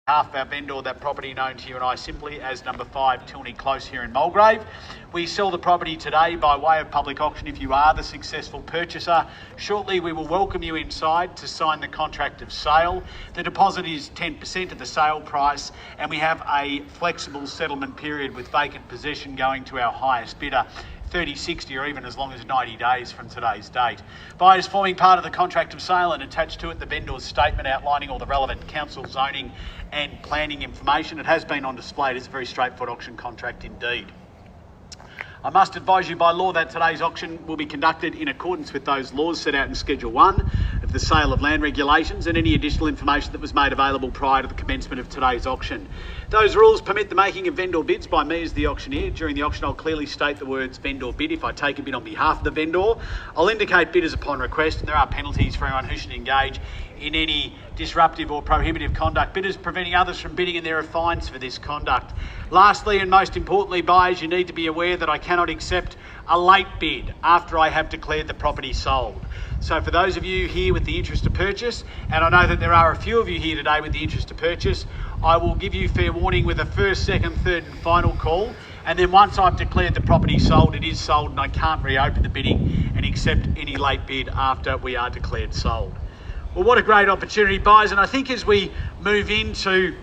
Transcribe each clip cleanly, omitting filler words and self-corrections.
behalf of our vendor, that property known to you and I simply as number 5 Tilney Close here in Mulgrave. We sell the property today by way of public auction if you are the successful purchaser. Shortly we will welcome you inside to sign the contract of sale. The deposit is 10% of the sale price and we have a flexible settlement period with vacant possession going to our highest bidder. 30, 60 or even as long as 90 days from today's date. Buyers forming part of the contract of sale and attached to it the vendor's statement outlining all the relevant council zoning and planning information. It has been on display. It is a very straightforward auction contract indeed. I must advise you by law that today's auction will be conducted in accordance with those laws set out in Schedule 1 of the Sale of Land Regulations and any additional information that was made available prior to the commencement of today's auction. Those rules permit the making of vendor bids by me as the auctioneer. During the auction I'll clearly state the words vendor bid if I take a bid on behalf of the vendor. I'll indicate bidders upon request and there are penalties for anyone who should engage in any disruptive or prohibitive conduct. Bidders preventing others from bidding and there are fines for this conduct. Lastly and most importantly, buyers, you need to be aware that I cannot accept a late bid after I have declared the property sold. So for those of you here with the interest to purchase, and I know that there are a few of you here today with the interest to purchase, I will give you fair warning with a first, second, third and final call. And then once I've declared the property sold, it is sold and I can't reopen the bidding and accept any late bid after we are declared sold. Well, what a great opportunity, buyers. And I think as we move into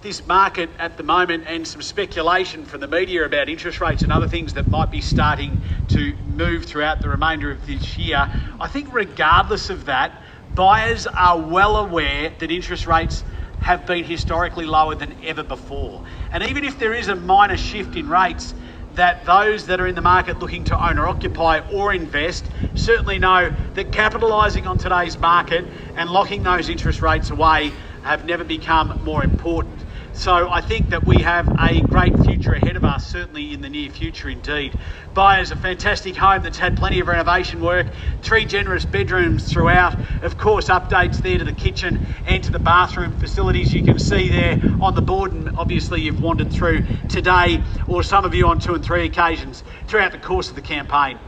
this market at the moment and some speculation from the media about interest rates and other things that might be starting to move throughout the remainder of this year, I think regardless of that, buyers are well aware that interest rates have been historically lower than ever before. And even if there is a minor shift in rates, that those that are in the market looking to own or occupy or invest certainly know that capitalising on today's market and locking those interest rates away have never become more important. So I think that we have a great future ahead of us, certainly in the near future indeed. Buyers, a fantastic home that's had plenty of renovation work, 3 generous bedrooms throughout, of course updates there to the kitchen and to the bathroom facilities you can see there on the board, and obviously you've wandered through today, or some of you on 2 and 3 occasions throughout the course of the campaign.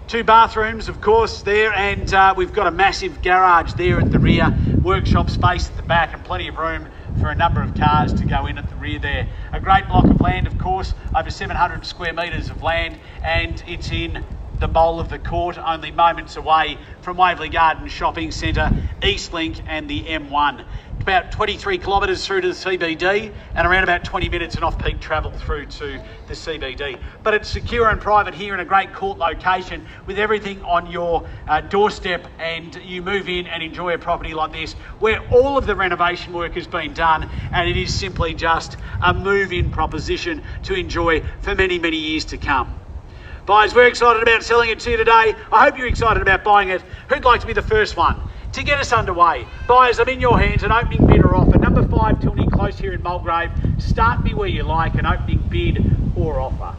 2 bathrooms, of course, there, and we've got a massive garage there at the rear, workshop space at the back, and plenty of room for a number of cars to go in at the rear there. A great block of land, of course, over 700 square metres of land, and it's in the bowl of the court, only moments away from Waverley Garden Shopping Centre, Eastlink and the M1. About 23 kilometres through to the CBD and around about 20 minutes in off-peak travel through to the CBD. But it's secure and private here in a great court location with everything on your doorstep, and you move in and enjoy a property like this where all of the renovation work has been done and it is simply just a move-in proposition to enjoy for many, many years to come. Buyers, we're excited about selling it to you today. I hope you're excited about buying it. Who'd like to be the first one to get us underway? Buyers, I'm in your hands, an opening bid or offer. Number 5 Tilney Close here in Mulgrave. Start me where you like, an opening bid or offer.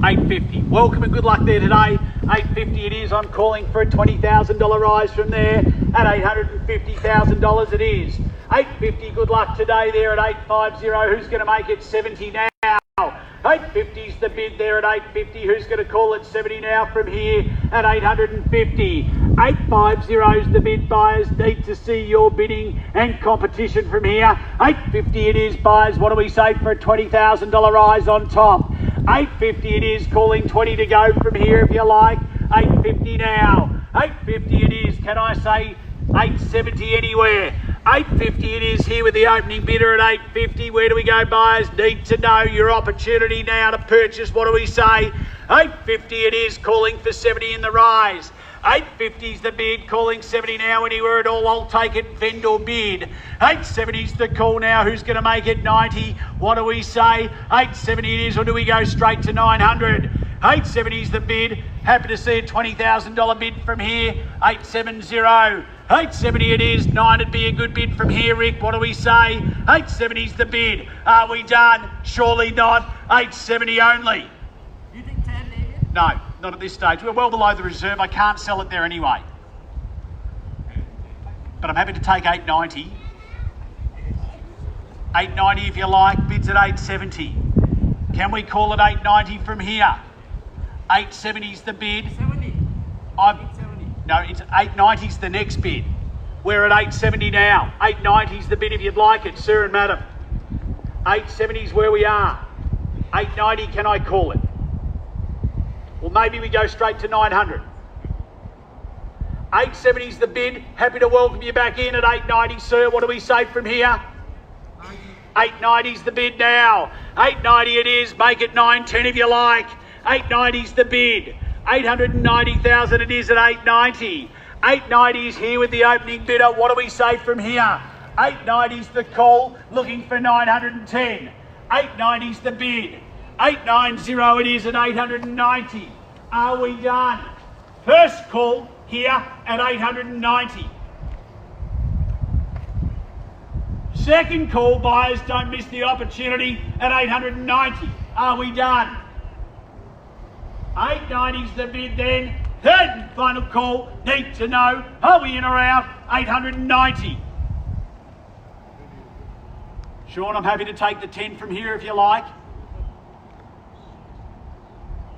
850. Welcome and good luck there today. 850 it is. I'm calling for a $20,000 rise from there. At $850,000 it is. 850, good luck today there at 850. Who's going to make it 70 now? 850's the bid there at 850. Who's going to call it 70 now from here at 850? 850's the bid. Buyers need to see your bidding and competition from here. 850 it is, buyers. What do we say for a $20,000 rise on top? 850 it is, calling 20 to go from here if you like. 850 now. 850 it is. Can I say 870 anywhere? 850 it is here with the opening bidder at 850. Where do we go, buyers? Need to know your opportunity now to purchase. What do we say? 850 it is, calling for 70 in the rise. 850's the bid, calling 70 now. Anywhere at all, I'll take it. Vendor bid. 870's the call now. Who's going to make it 90? What do we say? 870 it is, or do we go straight to 900? 870's the bid. Happy to see a $20,000 bid from here. 870. 870 it is. 9 would be a good bid from here, Rick. What do we say? 870's the bid. Are we done? Surely not. 870 only. You think 10, David? No, not at this stage. We're well below the reserve. I can't sell it there anyway. But I'm happy to take 890. 890 if you like. Bids at 870. Can we call it 890 from here? 870's the bid. 70. 870. No, it's 890's the next bid. We're at 870 now. 890's the bid if you'd like it, sir and madam. 870's where we are. 890, can I call it? Well, maybe we go straight to 900. 870's the bid. Happy to welcome you back in at 890, sir. What do we say from here? 890's the bid now. 890 it is. Make it 910 if you like. 890's the bid. 890,000 it is at 890. 890 is here with the opening bidder. What do we say from here? 890's the call, looking for 910. 890's the bid. 890 it is at 890. Are we done? First call here at 890. Second call, buyers, don't miss the opportunity at 890. Are we done? 890's the bid then. Third and final call, need to know, are we in or out? 890. Sean, I'm happy to take the 10 from here if you like.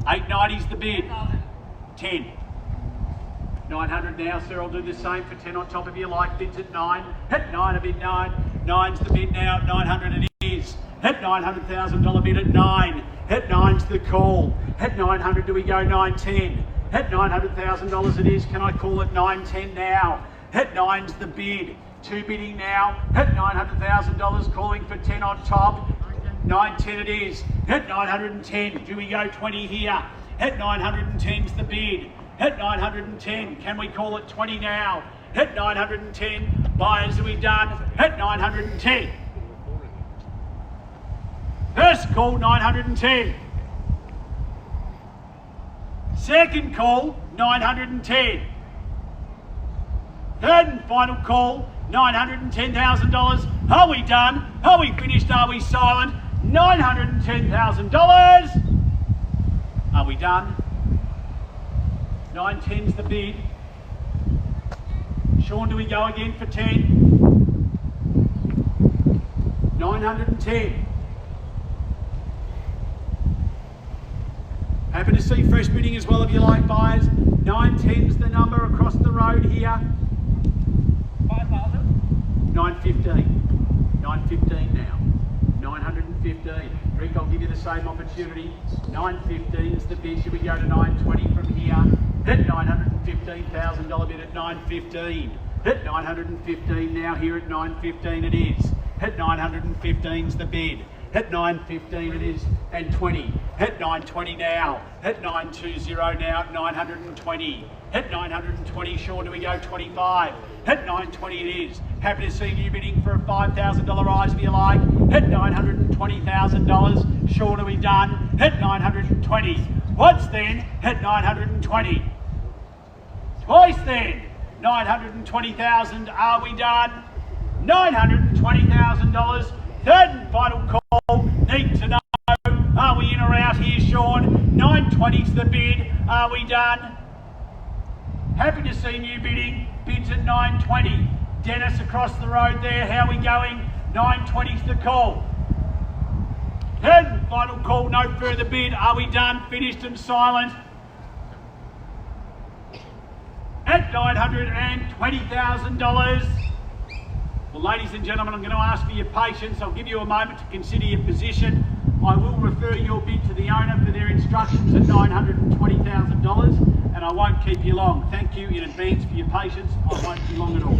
890's the bid. 10. 900 now, sir. I'll do the same for 10 on top if you like. Bids at 9. At 9 a bid 9. 9's the bid now. 900 it is. At $900,000 bid at 9. At 9's the call. At 900 do we go 910? At $900,000 it is. Can I call it 910 now? At 9's the bid. 2 bidding now. At $900,000 calling for 10 on top. 910 it is. At 910 do we go 20 here? At 910's the bid. At 910, can we call it 20 now? At 910, buyers, are we done? At 910. First call, 910. Second call, 910. Third and final call, $910,000. Are we done? Are we finished? Are we silent? $910,000. Are we done? 910's the bid. Sean, do we go again for 10? 910. Happy to see fresh bidding as well if you like, buyers. 910's the number across the road here. 5,000. 915. 915 now. 915. Rick, I'll give you the same opportunity. 915's the bid. Should we go to 920 from here? At $915,000 bid at 915. At 915 now, here at 915 it is. At 915's the bid. At 915 it is, and 20. At 920 now. At 920 now, at 920. At 920, Sean, do we go 25? At 920 it is. Happy to see you bidding for a $5,000 rise if you like. At $920,000. Sean, are we done? At 920. What's then? At 920. Twice then. 920,000. Are we done? $920,000. Third and final call. Need to know. Are we in or out here, Sean? 920's the bid. Are we done? Happy to see you bidding. Bids at 920. Dennis across the road there. How are we going? 920's the call. Third and final call. No further bid. Are we done? Finished and silent? At $920,000. Well, ladies and gentlemen, I'm going to ask for your patience. I'll give you a moment to consider your position. I will refer your bid to the owner for their instructions at $920,000, and I won't keep you long. Thank you in advance for your patience. I won't be long at all.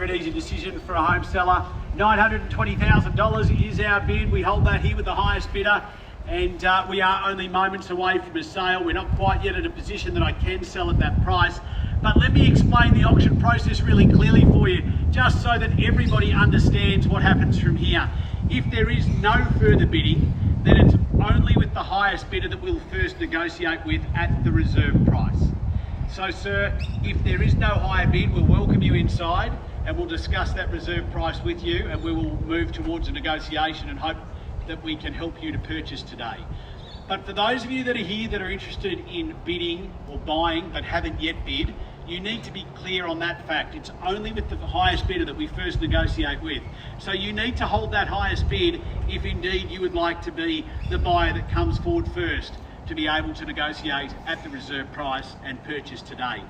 never an easy decision for a home seller. $920,000 is our bid. We hold that here with the highest bidder, and we are only moments away from a sale. We're not quite yet at a position that I can sell at that price. But let me explain the auction process really clearly for you, just so that everybody understands what happens from here. If there is no further bidding, then it's only with the highest bidder that we'll first negotiate with at the reserve price. So, sir, if there is no higher bid, we'll welcome you inside and we'll discuss that reserve price with you, and we will move towards a negotiation and hope that we can help you to purchase today. But for those of you that are here that are interested in bidding or buying but haven't yet bid, you need to be clear on that fact. It's only with the highest bidder that we first negotiate with. So you need to hold that highest bid if indeed you would like to be the buyer that comes forward first to be able to negotiate at the reserve price and purchase today.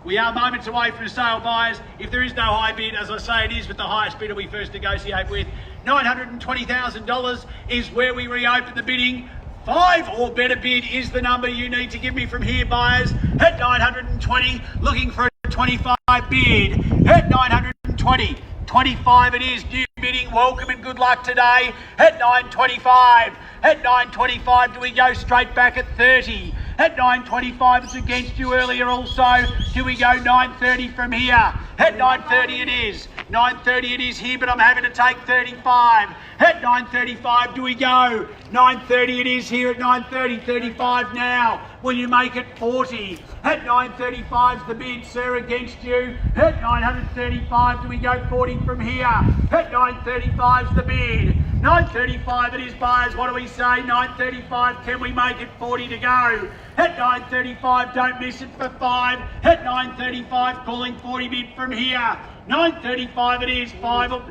We are moments away from sale, buyers. If there is no high bid, as I say, it is with the highest bidder we first negotiate with. $920,000 is where we reopen the bidding. 5 or better bid is the number you need to give me from here, buyers. At 920, looking for a 25 bid. At 920, 25 it is. New bidding, welcome and good luck today. At 925, at 925, do we go straight back at 30? At 925, it's against you earlier also. Do we go 930 from here? At 930 it is. 930 it is here, but I'm having to take 35. At 935, do we go? 930 it is here at 930, 35 now. Will you make it 40? At 935's the bid, sir, against you. At 935, do we go 40 from here? At 935's the bid. 935 it is, buyers. What do we say? 935, can we make it 40 to go? At 935, don't miss it for 5. At 935, calling 40 bid from here. 935 it is, 5 or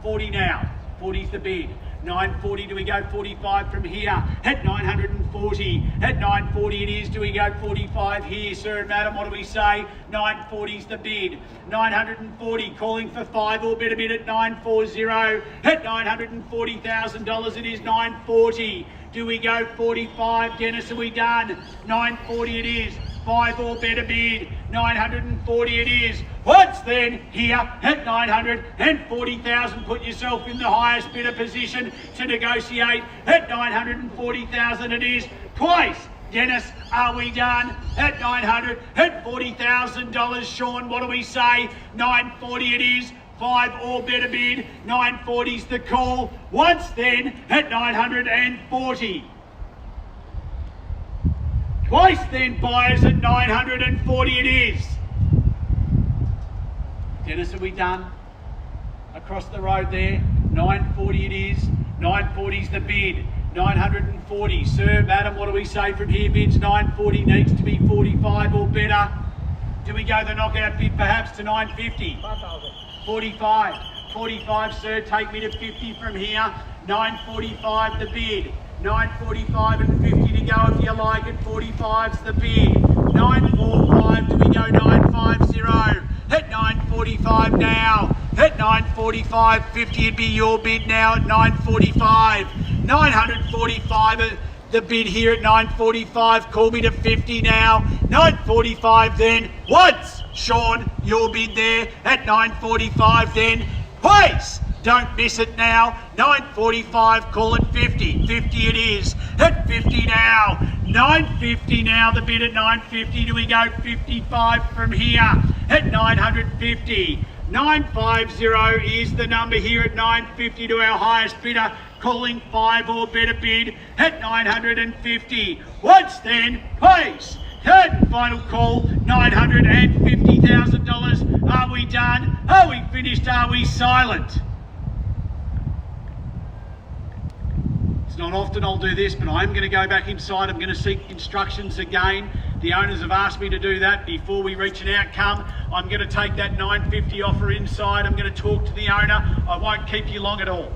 40 now. 40's the bid. 940, do we go 45 from here? At 940, at 940 it is, do we go 45 here, sir and madam? What do we say? 940's the bid. 940, calling for 5 or better bid at 940. At $940,000 it is 940. Do we go 45? Dennis, are we done? 940 it is. 5 or better bid. 940 it is. Once then, here at 940,000, put yourself in the highest bidder position to negotiate. At 940,000 it is. Twice. Dennis, are we done? At $940,000, Sean, what do we say? 940 it is. 5 or better bid. 940's the call. Once then, at 940. Twice then, buyers, at 940 it is. Dennis, are we done? Across the road there, 940 it is. 940's the bid. 940. Sir, madam, what do we say from here? Bids 940 needs to be 45 or better. Do we go the knockout bid perhaps to 950? 5,000. 45. 45, sir, take me to 50 from here. 945 the bid. 945 and 50 to go if you like it. 45's the bid. 945, do we go 950? At 945 now. At 945, 50 would be your bid now at 945. 945 the bid here at 945. Call me to 50 now. 945 then. Once, Sean, your bid there at 945 then. Twice. Don't miss it now. 945, call it 50. 50 it is. At 50 now. 950 now, the bid at 950. Do we go 55 from here? At 950. 950 is the number here at 950 to our highest bidder. Calling 5 or better bid at 950. Once then, twice. Third and final call, $950,000. Are we done? Are we finished? Are we silent? It's not often I'll do this, but I'm going to go back inside. I'm going to seek instructions again. The owners have asked me to do that before we reach an outcome. I'm going to take that 950 offer inside. I'm going to talk to the owner. I won't keep you long at all.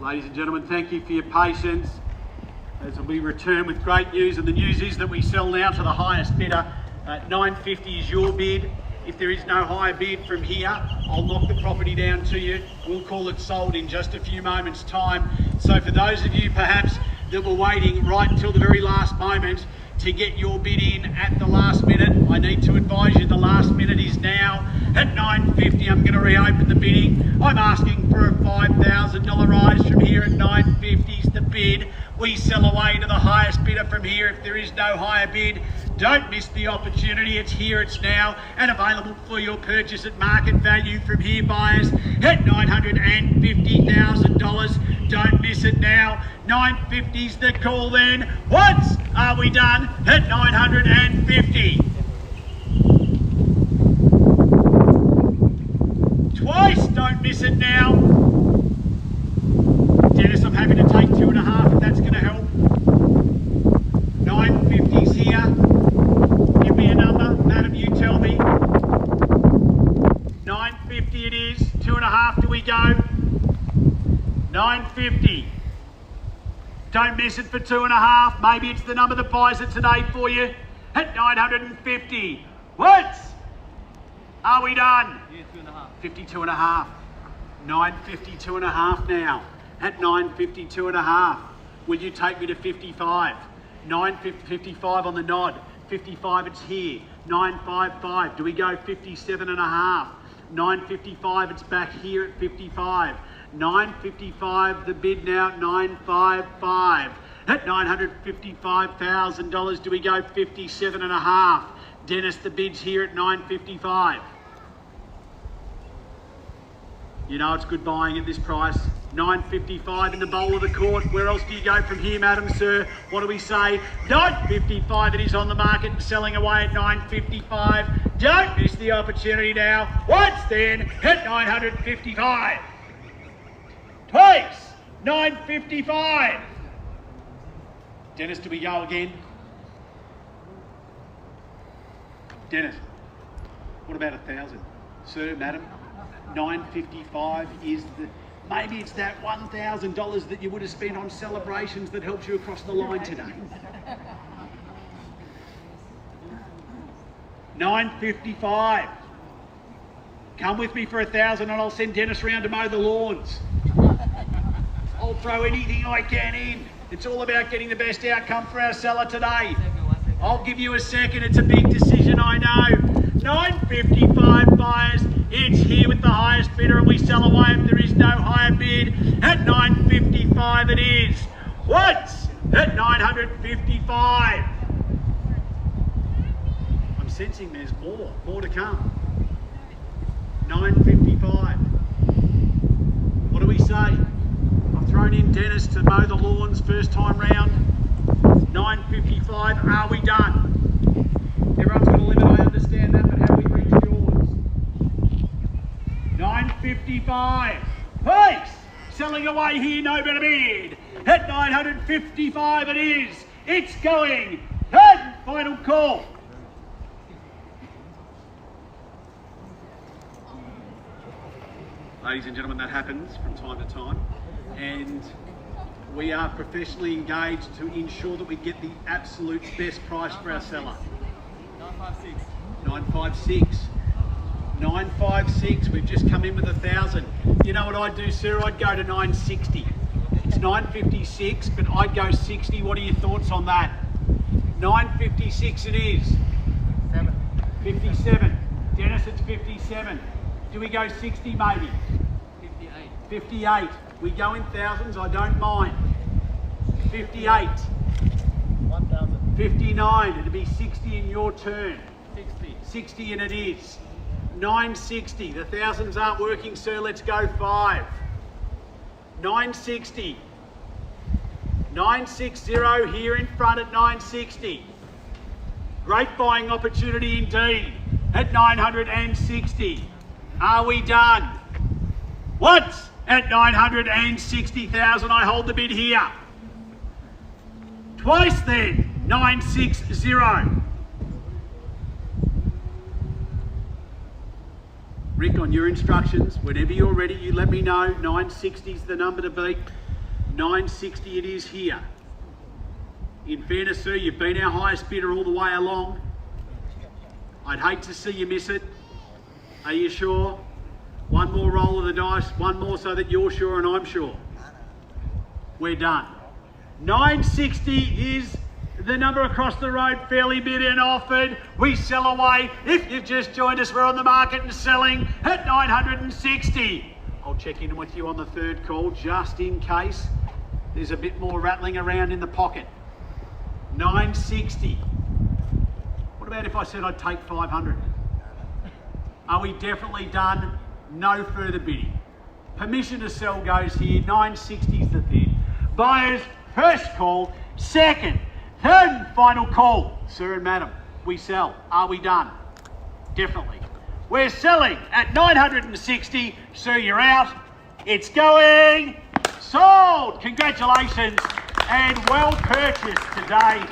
Ladies and gentlemen, thank you for your patience as we return with great news, and the news is that we sell now to the highest bidder. 950 is your bid. If there is no higher bid from here, I'll knock the property down to you. We'll call it sold in just a few moments' time. So for those of you perhaps that were waiting right until the very last moment to get your bid in at the last minute, I need to advise you the last minute is now. At 950, I'm going to reopen the bidding. I'm asking for a $5,000 rise from here at 950 is the bid. We sell away to the highest bidder from here. If there is no higher bid, don't miss the opportunity. It's here, it's now, and available for your purchase at market value from here, buyers, at $950,000. Don't miss it now. 950's the call then. Once are we done at 950. Twice, don't miss it now. Dennis, I'm happy to take 2.5 if that's going to help. 950's here. Give me a number, madam, you tell me. 950 it is. 2.5 do we go? 950. Don't miss it for 2.5. Maybe it's the number that buys it today for you at 950. What? Are we done? Yeah, 2.5. 52.5. 952.5 now. At 952.5. Will you take me to 55? 955 on the nod. 55, it's here. 955. Do we go 57.5? 955, it's back here at 55. 955, the bid now, 955. At $955,000, do we go 57.5? Dennis, the bid's here at 955. You know it's good buying at this price. 955 in the bowl of the court. Where else do you go from here, madam, sir? What do we say? 955, it is on the market and selling away at 955. Don't miss the opportunity now. Once then, at 955. Twice, 955. Dennis, do we go again? Dennis, what about 1,000? Sir, madam, 955 is the... Maybe it's that $1,000 that you would have spent on celebrations that helps you across the line today. 955. Come with me for 1,000 and I'll send Dennis round to mow the lawns. I'll throw anything I can in. It's all about getting the best outcome for our seller today. I'll give you a second. It's a big decision, I know. 955 buyers. It's here with the highest bidder and we sell away if there is no higher bid. At 955 it is. Once at 955. I'm sensing there's more to come. 955. What do we say? I've thrown in Dennis to mow the lawns first time round. 955, are we done? Everyone's got a limit, I understand that, but have we reached yours? 955. Place! Selling away here, no better bid. At 955 it is. It's going. Third final call. Ladies and gentlemen, that happens from time to time. And we are professionally engaged to ensure that we get the absolute best price for our seller. 956. 956. 956. We've just come in with 1,000. You know what I'd do, sir? I'd go to 960. It's 956, but I'd go 60. What are your thoughts on that? 956 it is. 57. Dennis, it's 57. Do we go 60 maybe? 58. 58. We go in thousands, I don't mind. 58. 1,000. 59. It'll be 60 in your turn. 60. 60 and it is. 960. The thousands aren't working, sir. Let's go 5. 960. 960 here in front at 960. Great buying opportunity indeed at 960. Are we done? Once at 960,000, I hold the bid here. Twice then, 960. Rick, on your instructions, whenever you're ready, you let me know. 960 is the number to beat. 960 it is here. In fairness, sir, you've been our highest bidder all the way along. I'd hate to see you miss it. Are you sure? One more roll of the dice, one more so that you're sure and I'm sure. We're done. 960 is the number across the road, fairly bid and offered. We sell away. If you've just joined us, we're on the market and selling at 960. I'll check in with you on the third call just in case there's a bit more rattling around in the pocket. 960. What about if I said I'd take 500? Are we definitely done? No further bidding. Permission to sell goes here. 960 is the bid. Buyers, first call. Second, third and final call. Sir and madam, we sell. Are we done? Definitely. We're selling at 960. Sir, you're out. It's going. Sold. Congratulations and well purchased today.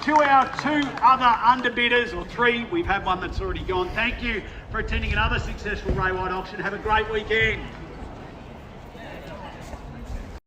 To our two other underbidders, or three, we've had one that's already gone. Thank you for attending another successful Ray White auction. Have a great weekend.